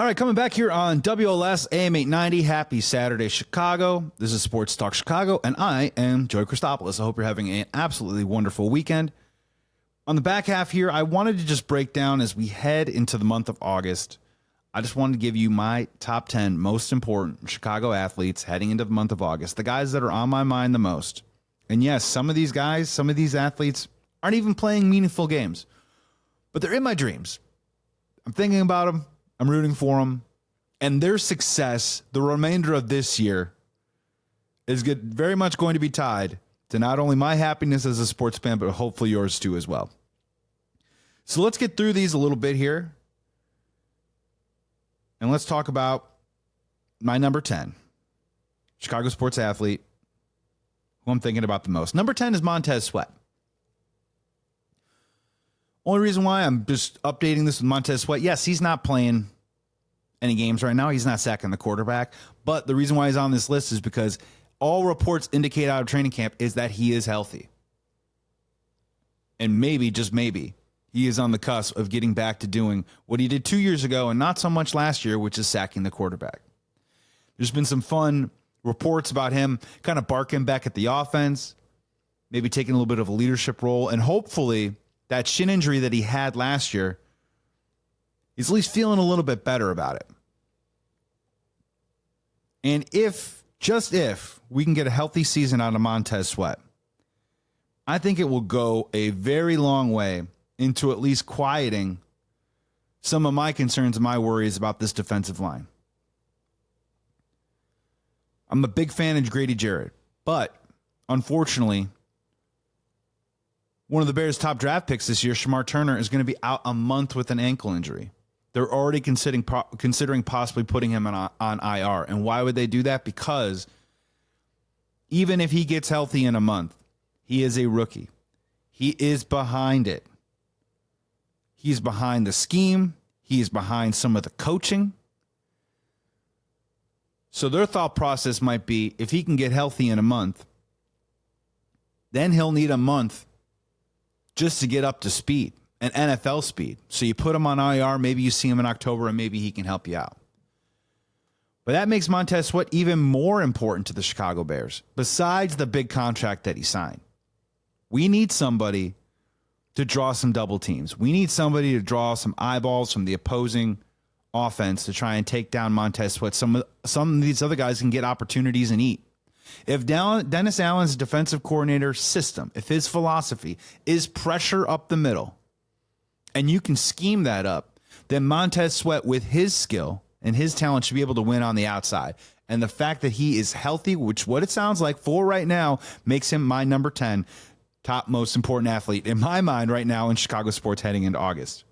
All right, coming back here on WLS AM 890. Happy Saturday, Chicago. This is Sports Talk Chicago, and I am Joey Christopoulos. I hope you're having an absolutely wonderful weekend. On the back half here, I wanted to just break down as we head into the month of August. I just wanted to give you my top 10 most important Chicago athletes heading into the month of August, the guys that are on my mind the most. And yes, some of these guys, some of these athletes aren't even playing meaningful games, but they're in my dreams. I'm thinking about them. I'm rooting for them. And their success, the remainder of this year, is very much going to be tied to not only my happiness as a sports fan, but hopefully yours too as well. So let's get through these a little bit here. And let's talk about my number 10, Chicago sports athlete, who I'm thinking about the most. Number 10 is Montez Sweat. Only reason why I'm just updating this with Montez Sweat, yes, he's not playing any games right now. He's not sacking the quarterback. But the reason why he's on this list is because all reports indicate out of training camp is that he is healthy. And maybe, just maybe, he is on the cusp of getting back to doing what he did 2 years ago and not so much last year, which is sacking the quarterback. There's been some fun reports about him kind of barking back at the offense, maybe taking a little bit of a leadership role, and hopefully that shin injury that he had last year, he's at least feeling a little bit better about it. And if, just if, we can get a healthy season out of Montez Sweat, I think it will go a very long way into at least quieting some of my concerns and my worries about this defensive line. I'm a big fan of Grady Jarrett, but unfortunately, one of the Bears' top draft picks this year, Shamar Turner, is going to be out a month with an ankle injury. They're already considering possibly putting him on IR. And why would they do that? Because even if he gets healthy in a month, he is a rookie. He is behind it. He's behind the scheme. He is behind some of the coaching. So their thought process might be, if he can get healthy in a month, then he'll need a month just to get up to speed, and NFL speed. So you put him on IR, maybe you see him in October, and maybe he can help you out. But that makes Montez Sweat even more important to the Chicago Bears, besides the big contract that he signed. We need somebody to draw some double teams. We need somebody to draw some eyeballs from the opposing offense to try and take down Montez Sweat. Some of these other guys can get opportunities and eat. If Dennis Allen's defensive coordinator system, if his philosophy is pressure up the middle, and you can scheme that up, then Montez Sweat, with his skill and his talent, should be able to win on the outside. And the fact that he is healthy, which what it sounds like for right now, makes him my number 10 top most important athlete in my mind right now in Chicago sports heading into August.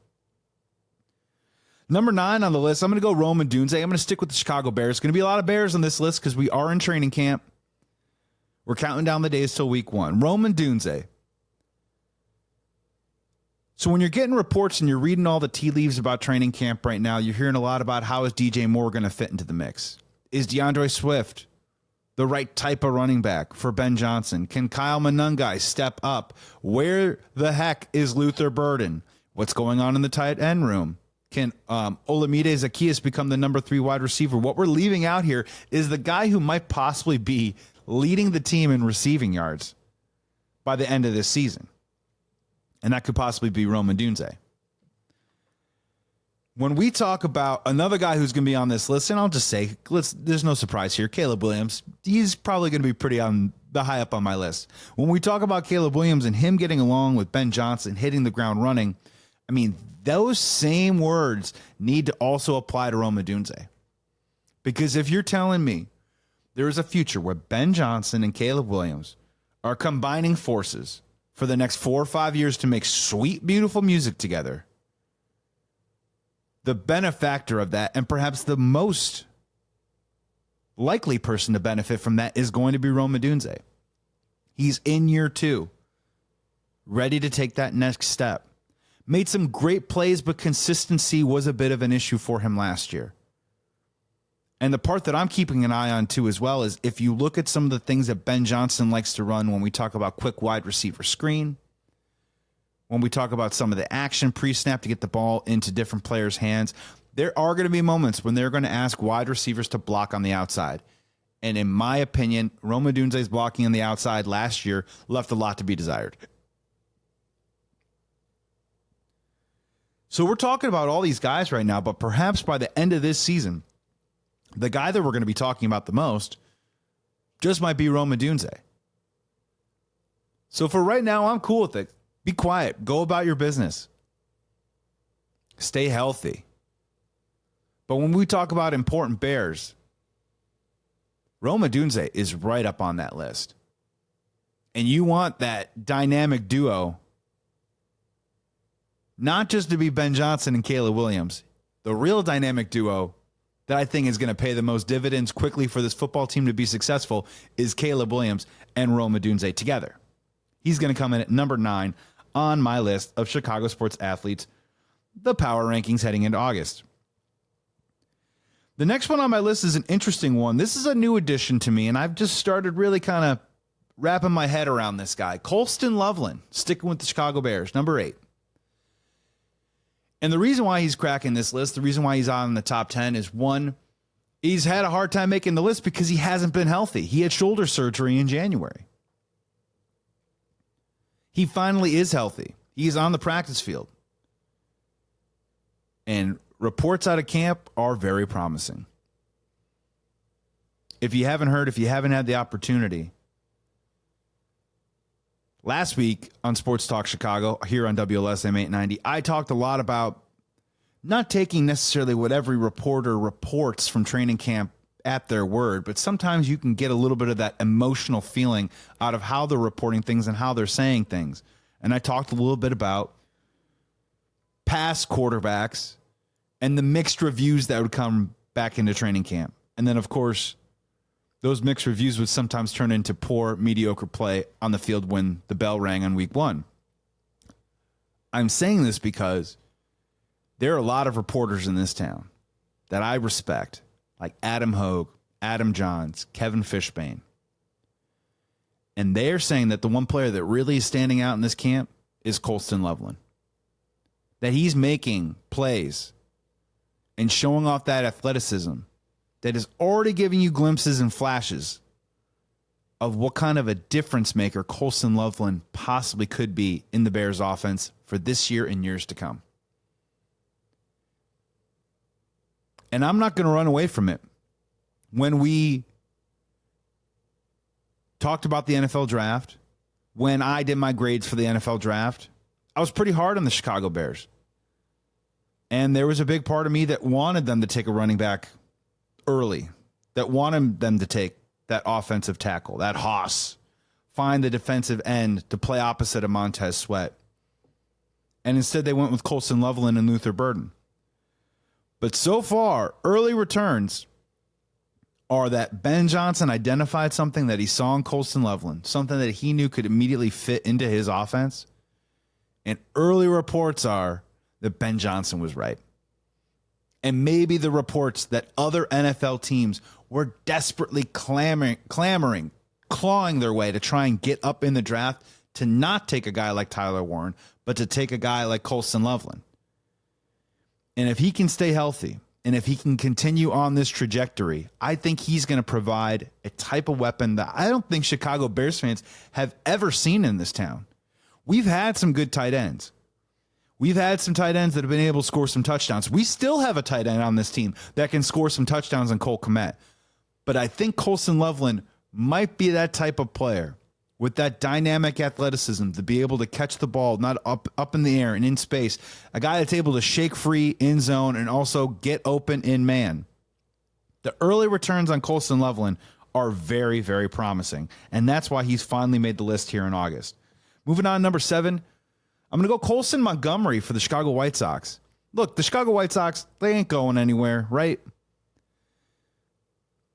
Number 9 on the list, I'm going to go Rome Odunze. I'm going to stick with the Chicago Bears. There's going to be a lot of Bears on this list because we are in training camp. We're counting down the days till week 1. Rome Odunze. So when you're getting reports and you're reading all the tea leaves about training camp right now, you're hearing a lot about how is DJ Moore going to fit into the mix. Is DeAndre Swift the right type of running back for Ben Johnson? Can Kyle Monangai step up? Where the heck is Luther Burden? What's going on in the tight end room? Can Olamide Zaccheaus become the number 3 wide receiver? What we're leaving out here is the guy who might possibly be leading the team in receiving yards by the end of this season. And that could possibly be Rome Odunze. When we talk about another guy who's going to be on this list, and I'll just say, there's no surprise here, Caleb Williams, he's probably going to be pretty on the high up on my list. When we talk about Caleb Williams and him getting along with Ben Johnson, hitting the ground running, I mean, those same words need to also apply to Rome Odunze. Because if you're telling me there is a future where Ben Johnson and Caleb Williams are combining forces for the next 4 or 5 years to make sweet, beautiful music together, the benefactor of that, and perhaps the most likely person to benefit from that, is going to be Rome Odunze. He's in year 2, ready to take that next step. Made some great plays, but consistency was a bit of an issue for him last year. And the part that I'm keeping an eye on too as well is if you look at some of the things that Ben Johnson likes to run when we talk about quick wide receiver screen, when we talk about some of the action pre-snap to get the ball into different players' hands, there are going to be moments when they're going to ask wide receivers to block on the outside. And in my opinion, Rome Odunze's blocking on the outside last year left a lot to be desired. So we're talking about all these guys right now, but perhaps by the end of this season, the guy that we're going to be talking about the most just might be Rome Odunze. So for right now, I'm cool with it. Be quiet. Go about your business. Stay healthy. But when we talk about important Bears, Rome Odunze is right up on that list. And you want that dynamic duo not just to be Ben Johnson and Caleb Williams. The real dynamic duo that I think is going to pay the most dividends quickly for this football team to be successful is Caleb Williams and Rome Odunze together. He's going to come in at number 9 on my list of Chicago sports athletes, the power rankings heading into August. The next one on my list is an interesting one. This is a new addition to me, and I've just started really kind of wrapping my head around this guy. Colston Loveland, sticking with the Chicago Bears, number 8. And the reason why he's cracking this list, the reason why he's on the top 10 is, one, he's had a hard time making the list because he hasn't been healthy. He had shoulder surgery in January. He finally is healthy. He's on the practice field. And reports out of camp are very promising. If you haven't heard, if you haven't had the opportunity, last week on Sports Talk Chicago, here on WLSM 890, I talked a lot about not taking necessarily what every reporter reports from training camp at their word, but sometimes you can get a little bit of that emotional feeling out of how they're reporting things and how they're saying things. And I talked a little bit about past quarterbacks and the mixed reviews that would come back into training camp. And then, of course, those mixed reviews would sometimes turn into poor, mediocre play on the field when the bell rang on week 1. I'm saying this because there are a lot of reporters in this town that I respect, like Adam Hogue, Adam Johns, Kevin Fishbane. And they're saying that the one player that really is standing out in this camp is Colston Loveland. That he's making plays and showing off that athleticism that is already giving you glimpses and flashes of what kind of a difference maker Colston Loveland possibly could be in the Bears offense for this year and years to come. And I'm not going to run away from it. When we talked about the NFL draft, when I did my grades for the NFL draft, I was pretty hard on the Chicago Bears. And there was a big part of me that wanted them to take a running back early, that wanted them to take that offensive tackle, that Haas, find the defensive end to play opposite of Montez Sweat. And instead they went with Colston Loveland and Luther Burden. But so far, early returns are that Ben Johnson identified something that he saw in Colston Loveland, something that he knew could immediately fit into his offense. And early reports are that Ben Johnson was right. And maybe the reports that other NFL teams were desperately clamoring, clawing their way to try and get up in the draft to not take a guy like Tyler Warren, but to take a guy like Colston Loveland. And if he can stay healthy, and if he can continue on this trajectory, I think he's going to provide a type of weapon that I don't think Chicago Bears fans have ever seen in this town. We've had some good tight ends. We've had some tight ends that have been able to score some touchdowns. We still have a tight end on this team that can score some touchdowns on Cole Kmet. But I think Colston Loveland might be that type of player with that dynamic athleticism to be able to catch the ball, not up in the air and in space. A guy that's able to shake free in zone and also get open in man. The early returns on Colston Loveland are very, very promising. And that's why he's finally made the list here in August. Moving on, number 7. I'm going to go Colson Montgomery for the Chicago White Sox. Look, the Chicago White Sox, they ain't going anywhere, right?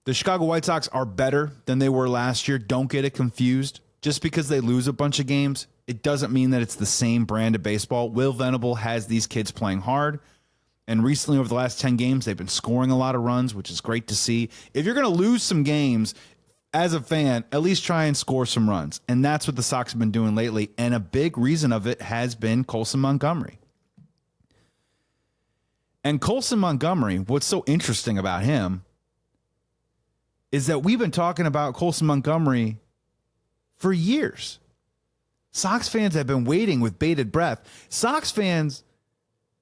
The Chicago White Sox are better than they were last year. Don't get it confused. Just because they lose a bunch of games, it doesn't mean that it's the same brand of baseball. Will Venable has these kids playing hard. And recently, over the last 10 games, they've been scoring a lot of runs, which is great to see. If you're going to lose some games, as a fan, at least try and score some runs. And that's what the Sox have been doing lately. And a big reason of it has been Colson Montgomery. And Colson Montgomery, what's so interesting about him is that we've been talking about Colson Montgomery for years. Sox fans have been waiting with bated breath. Sox fans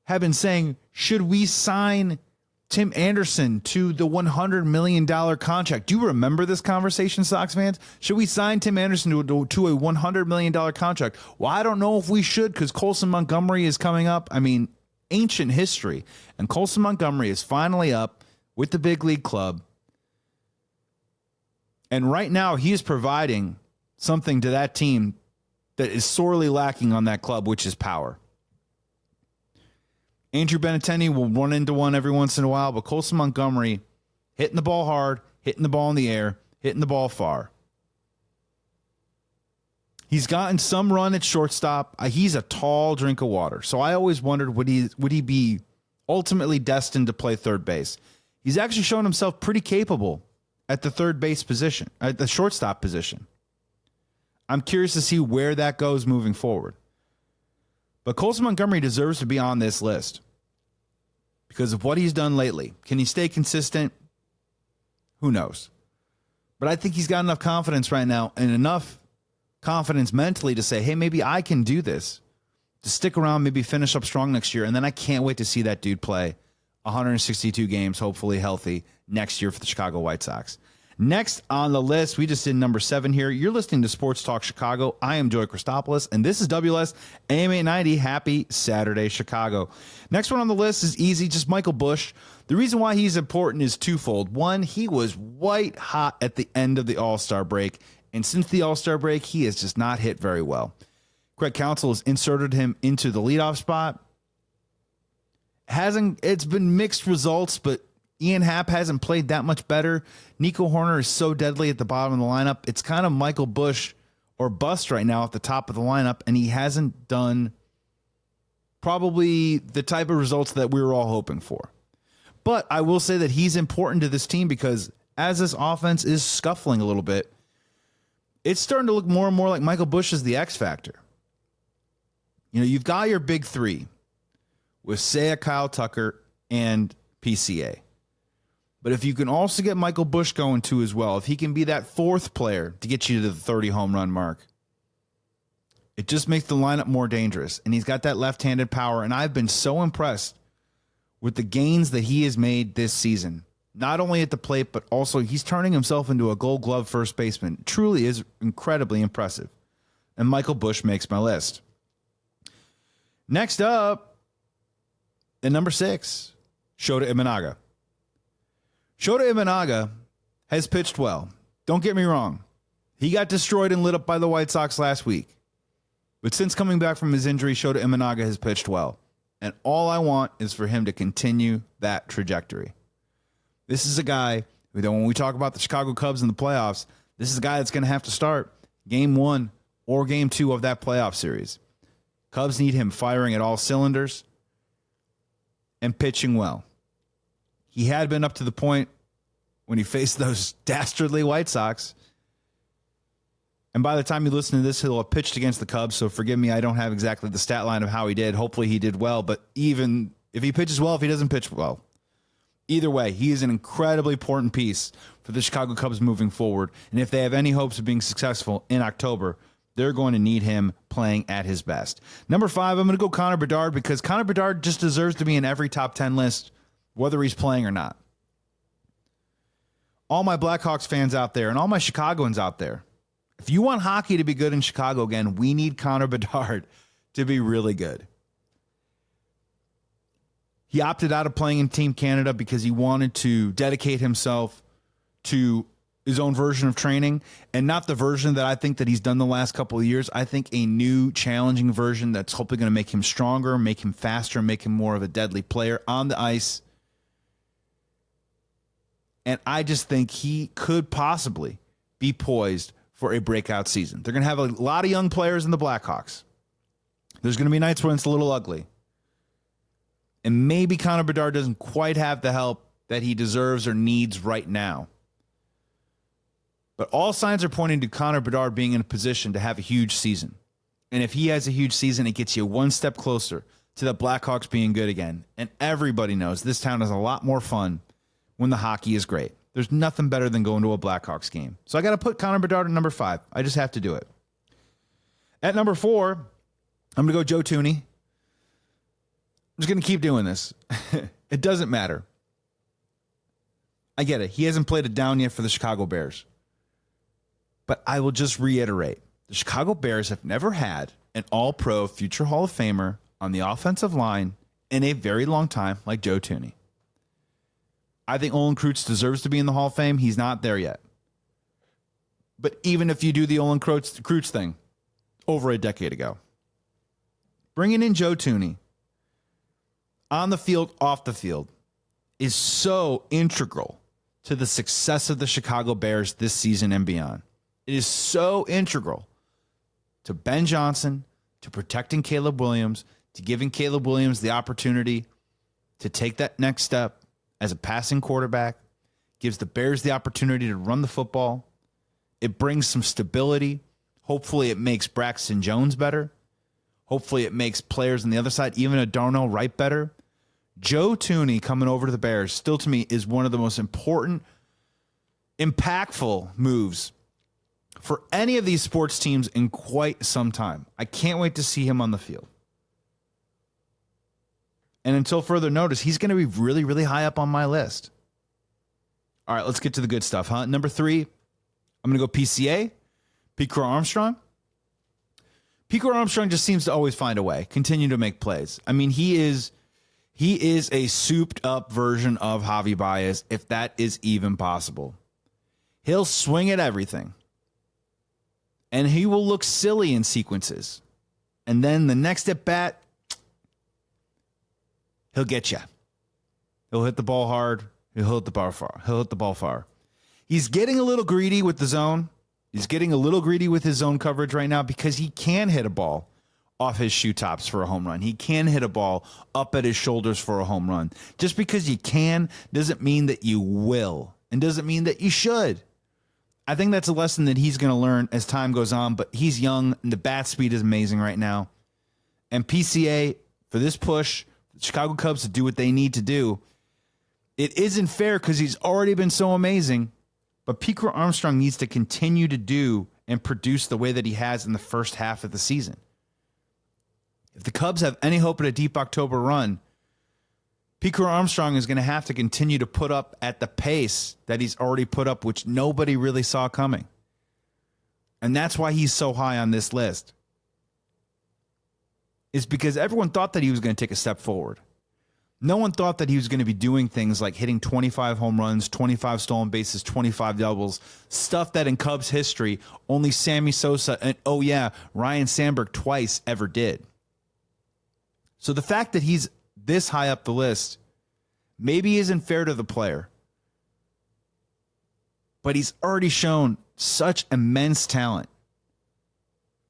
have been saying, should we sign Tim Anderson to the $100 million contract? Do you remember this conversation, Sox fans? Should we sign Tim Anderson to a $100 million contract? Well, I don't know if we should because Colson Montgomery is coming up. I mean, ancient history. And Colson Montgomery is finally up with the big league club. And right now, he is providing something to that team that is sorely lacking on that club, which is power. Andrew Benintendi will run into one every once in a while, but Colson Montgomery hitting the ball hard, hitting the ball in the air, hitting the ball far. He's gotten some run at shortstop. He's a tall drink of water. So I always wondered, would he be ultimately destined to play third base? He's actually shown himself pretty capable at the third base position, at the shortstop position. I'm curious to see where that goes moving forward. But Colson Montgomery deserves to be on this list because of what he's done lately. Can he stay consistent? Who knows? But I think he's got enough confidence right now and enough confidence mentally to say, hey, maybe I can do this, to stick around, maybe finish up strong next year. And then I can't wait to see that dude play 162 games, hopefully healthy, next year for the Chicago White Sox. Next on the list, we just did number 7 here. You're listening to Sports Talk Chicago. I am Joey Christopoulos, and this is WLS AM 890. Happy Saturday, Chicago. Next one on the list is easy, just Michael Busch. The reason why he's important is twofold. One, he was white hot at the end of the All-Star break, and since the All-Star break, he has just not hit very well. Craig Counsell has inserted him into the leadoff spot. It's been mixed results, but Ian Happ hasn't played that much better. Nico Horner is so deadly at the bottom of the lineup. It's kind of Michael Busch or bust right now at the top of the lineup, and he hasn't done probably the type of results that we were all hoping for. But I will say that he's important to this team because as this offense is scuffling a little bit, it's starting to look more and more like Michael Busch is the X factor. You know, you've got your big three with Seiya, Kyle Tucker, and PCA. But if you can also get Michael Busch going too as well, if he can be that fourth player to get you to the 30 home run mark, it just makes the lineup more dangerous. And he's got that left-handed power. And I've been so impressed with the gains that he has made this season. Not only at the plate, but also he's turning himself into a Gold Glove first baseman. It truly is incredibly impressive. And Michael Busch makes my list. Next up, at number 6, Shota Imanaga. Shota Imanaga has pitched well. Don't get me wrong. He got destroyed and lit up by the White Sox last week. But since coming back from his injury, Shota Imanaga has pitched well. And all I want is for him to continue that trajectory. This is a guy who, when we talk about the Chicago Cubs in the playoffs, this is a guy that's going to have to start game 1 or game 2 of that playoff series. Cubs need him firing at all cylinders and pitching well. He had been up to the point when he faced those dastardly White Sox. And by the time you listen to this, he'll have pitched against the Cubs. So forgive me, I don't have exactly the stat line of how he did. Hopefully he did well. But even if he pitches well, if he doesn't pitch well, either way, he is an incredibly important piece for the Chicago Cubs moving forward. And if they have any hopes of being successful in October, they're going to need him playing at his best. Number 5, I'm going to go Connor Bedard because Connor Bedard just deserves to be in every top 10 list, whether he's playing or not. All my Blackhawks fans out there and all my Chicagoans out there, if you want hockey to be good in Chicago again, we need Connor Bedard to be really good. He opted out of playing in Team Canada because he wanted to dedicate himself to his own version of training and not the version that I think that he's done the last couple of years. I think a new challenging version that's hopefully going to make him stronger, make him faster, make him more of a deadly player on the ice. And I just think he could possibly be poised for a breakout season. They're going to have a lot of young players in the Blackhawks. There's going to be nights when it's a little ugly. And maybe Connor Bedard doesn't quite have the help that he deserves or needs right now. But all signs are pointing to Connor Bedard being in a position to have a huge season. And if he has a huge season, it gets you one step closer to the Blackhawks being good again. And everybody knows this town is a lot more fun when the hockey is great. There's nothing better than going to a Blackhawks game. So I got to put Connor Bedard at number 5. I just have to do it. At number 4, I'm going to go Joe Thuney. I'm just going to keep doing this. It doesn't matter. I get it. He hasn't played it down yet for the Chicago Bears. But I will just reiterate. The Chicago Bears have never had an all-pro future Hall of Famer on the offensive line in a very long time like Joe Thuney. I think Olin Kreutz deserves to be in the Hall of Fame. He's not there yet. But even if you do the Olin Kreutz thing over a decade ago, bringing in Joe Thuney on the field, off the field, is so integral to the success of the Chicago Bears this season and beyond. It is so integral to Ben Johnson, to protecting Caleb Williams, to giving Caleb Williams the opportunity to take that next step as a passing quarterback, gives the Bears the opportunity to run the football. It brings some stability. Hopefully it makes Braxton Jones better. Hopefully it makes players on the other side, even a Darnell Wright, better. Joe Thuney coming over to the Bears, still to me, is one of the most important, impactful moves for any of these sports teams in quite some time. I can't wait to see him on the field. And until further notice, he's going to be really, really high up on my list. All right, let's get to the good stuff, huh? Number 3, I'm going to go PCA, Pete Crow Armstrong. Pete Crow Armstrong just seems to always find a way, continue to make plays. I mean, he is a souped-up version of Javi Baez, if that is even possible. He'll swing at everything. And he will look silly in sequences. And then the next at bat, he'll get you. He'll hit the ball hard. He'll hit the ball far. He'll hit the ball far. He's getting a little greedy with the zone. He's getting a little greedy with his zone coverage right now because he can hit a ball off his shoe tops for a home run. He can hit a ball up at his shoulders for a home run. Just because you can doesn't mean that you will, and doesn't mean that you should. I think that's a lesson that he's going to learn as time goes on, but he's young, and the bat speed is amazing right now. And PCA, for this push, the Chicago Cubs to do what they need to do, it isn't fair because he's already been so amazing, but Pete Crow Armstrong needs to continue to do and produce the way that he has in the first half of the season. If the Cubs have any hope at a deep October run, Pete Crow Armstrong is going to have to continue to put up at the pace that he's already put up, which nobody really saw coming. And that's why he's so high on this list. Is because everyone thought that he was going to take a step forward. No one thought that he was going to be doing things like hitting 25 home runs, 25 stolen bases, 25 doubles, stuff that in Cubs history only Sammy Sosa and, oh yeah, Ryan Sandberg twice ever did. So the fact that he's this high up the list maybe isn't fair to the player. But he's already shown such immense talent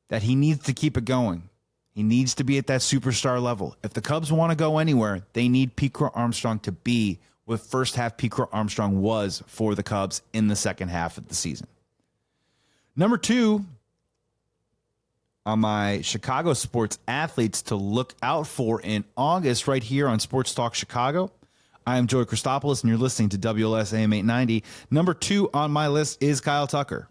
that he needs to keep it going. He needs to be at that superstar level. If the Cubs want to go anywhere, they need Pete Crow Armstrong to be what first half Pete Crow Armstrong was for the Cubs in the second half of the season. Number 2 on my Chicago sports athletes to look out for in August right here on Sports Talk Chicago. I am Joey Christopoulos, and you're listening to WLS AM 890. Number 2 on my list is Kyle Tucker.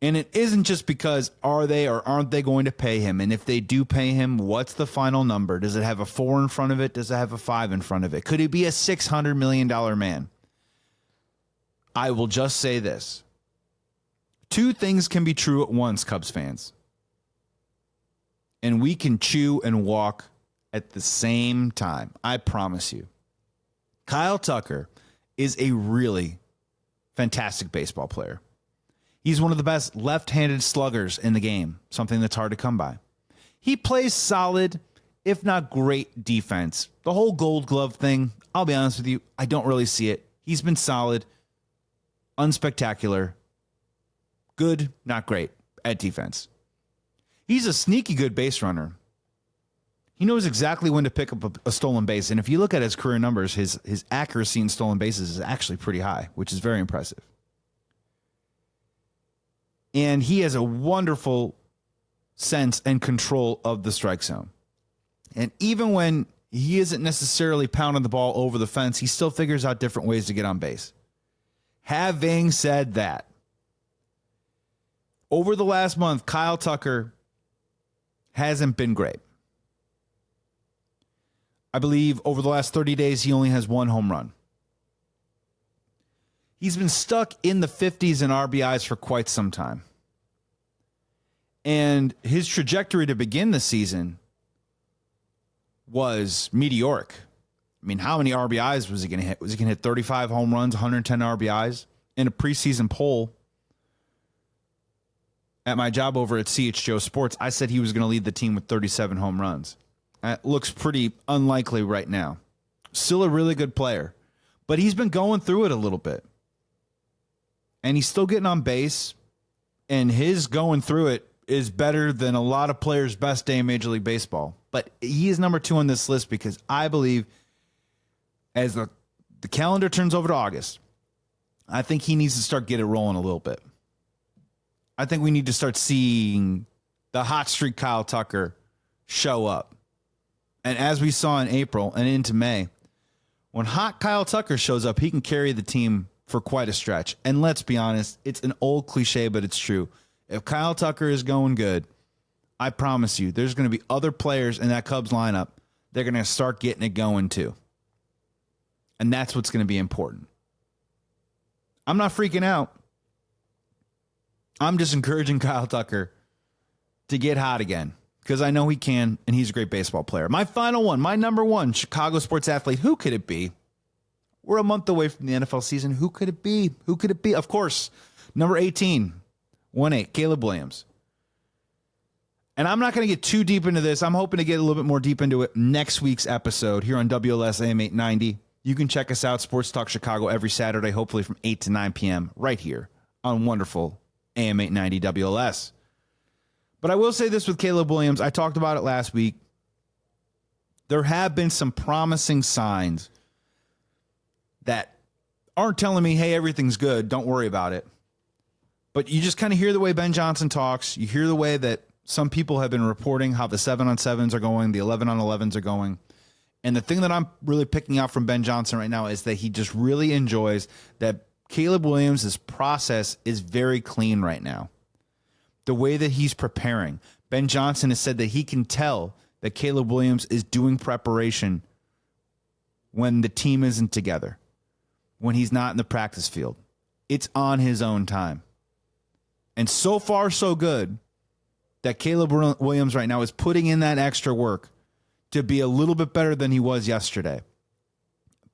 And it isn't just because are they or aren't they going to pay him? And if they do pay him, what's the final number? Does it have a 4 in front of it? Does it have a 5 in front of it? Could he be a $600 million man? I will just say this. 2 things can be true at once, Cubs fans. And we can chew and walk at the same time. I promise you. Kyle Tucker is a really fantastic baseball player. He's one of the best left-handed sluggers in the game, something that's hard to come by. He plays solid, if not great, defense. The whole Gold Glove thing, I'll be honest with you, I don't really see it. He's been solid, unspectacular, good, not great at defense. He's a sneaky good base runner. He knows exactly when to pick up a stolen base. And if you look at his career numbers, his accuracy in stolen bases is actually pretty high, which is very impressive. And he has a wonderful sense and control of the strike zone. And even when he isn't necessarily pounding the ball over the fence, he still figures out different ways to get on base. Having said that, over the last month, Kyle Tucker hasn't been great. I believe over the last 30 days, he only has 1 home run. He's been stuck in the 50s in RBIs for quite some time. And his trajectory to begin the season was meteoric. I mean, how many RBIs was he going to hit? Was he going to hit 35 home runs, 110 RBIs? In a preseason poll at my job over at CH Joe Sports, I said he was going to lead the team with 37 home runs. That looks pretty unlikely right now. Still a really good player, but he's been going through it a little bit. And he's still getting on base, and his going through it is better than a lot of players' best day in Major League Baseball. But he is number 2 on this list because I believe as the calendar turns over to August, I think he needs to start getting it rolling a little bit. I think we need to start seeing the hot streak Kyle Tucker show up. And as we saw in April and into May, when hot Kyle Tucker shows up, he can carry the team for quite a stretch. And let's be honest, it's an old cliche, but it's true. If Kyle Tucker is going good, I promise you, there's going to be other players in that Cubs lineup that are going to start getting it going too. And that's what's going to be important. I'm not freaking out. I'm just encouraging Kyle Tucker to get hot again because I know he can, and he's a great baseball player. My final one, my number 1 Chicago sports athlete. Who could it be? We're a month away from the NFL season. Who could it be? Who could it be? Of course, number 18, 1-8, Caleb Williams. And I'm not going to get too deep into this. I'm hoping to get a little bit more deep into it next week's episode here on WLS AM 890. You can check us out, Sports Talk Chicago, every Saturday, hopefully from 8 to 9 p.m. right here on wonderful AM 890 WLS. But I will say this with Caleb Williams. I talked about it last week. There have been some promising signs that aren't telling me, hey, everything's good, don't worry about it. But you just kind of hear the way Ben Johnson talks. You hear the way that some people have been reporting how the 7-on-7s are going, the 11-on-11s are going. And the thing that I'm really picking out from Ben Johnson right now is that he just really enjoys that Caleb Williams' process is very clean right now. The way that he's preparing. Ben Johnson has said that he can tell that Caleb Williams is doing preparation when the team isn't together, when he's not in the practice field. It's on his own time. And so far, so good that Caleb Williams right now is putting in that extra work to be a little bit better than he was yesterday.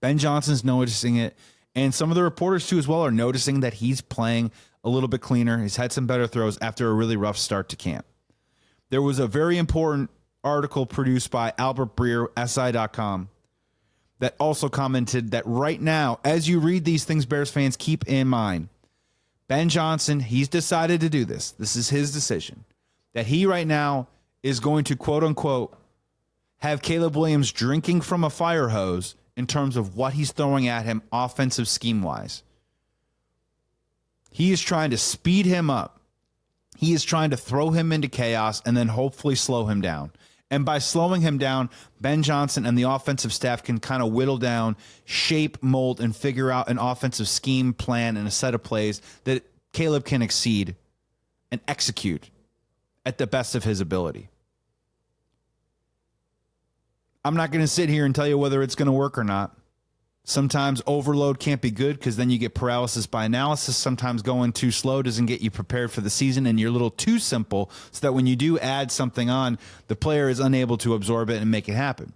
Ben Johnson's noticing it, and some of the reporters too as well are noticing that he's playing a little bit cleaner. He's had some better throws after a really rough start to camp. There was a very important article produced by Albert Breer, SI.com, that also commented that right now, as you read these things, Bears fans, keep in mind, Ben Johnson, he's decided to do this. This is his decision. That he right now is going to, quote unquote, have Caleb Williams drinking from a fire hose in terms of what he's throwing at him offensive scheme-wise. He is trying to speed him up. He is trying to throw him into chaos and then hopefully slow him down. And by slowing him down, Ben Johnson and the offensive staff can kind of whittle down, shape, mold, and figure out an offensive scheme, plan, and a set of plays that Caleb can exceed and execute at the best of his ability. I'm not going to sit here and tell you whether it's going to work or not. Sometimes overload can't be good because then you get paralysis by analysis. Sometimes going too slow doesn't get you prepared for the season, and you're a little too simple so that when you do add something on, the player is unable to absorb it and make it happen.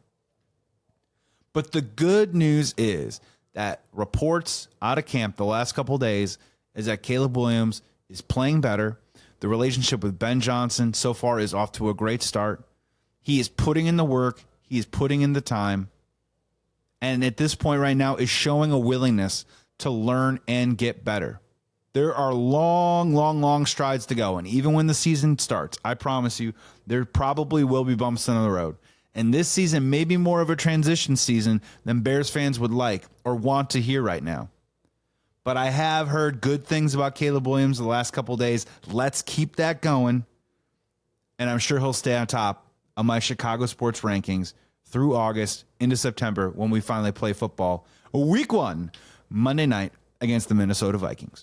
But the good news is that reports out of camp the last couple of days is that Caleb Williams is playing better. The relationship with Ben Johnson so far is off to a great start. He is putting in the work. He is putting in the time. And at this point right now is showing a willingness to learn and get better. There are long strides to go. And even when the season starts, I promise you, there probably will be bumps on the road. And this season may be more of a transition season than Bears fans would like or want to hear right now. But I have heard good things about Caleb Williams the last couple of days. Let's keep that going. And I'm sure he'll stay on top of my Chicago sports rankings through August into September when we finally play football. Week 1, Monday night against the Minnesota Vikings.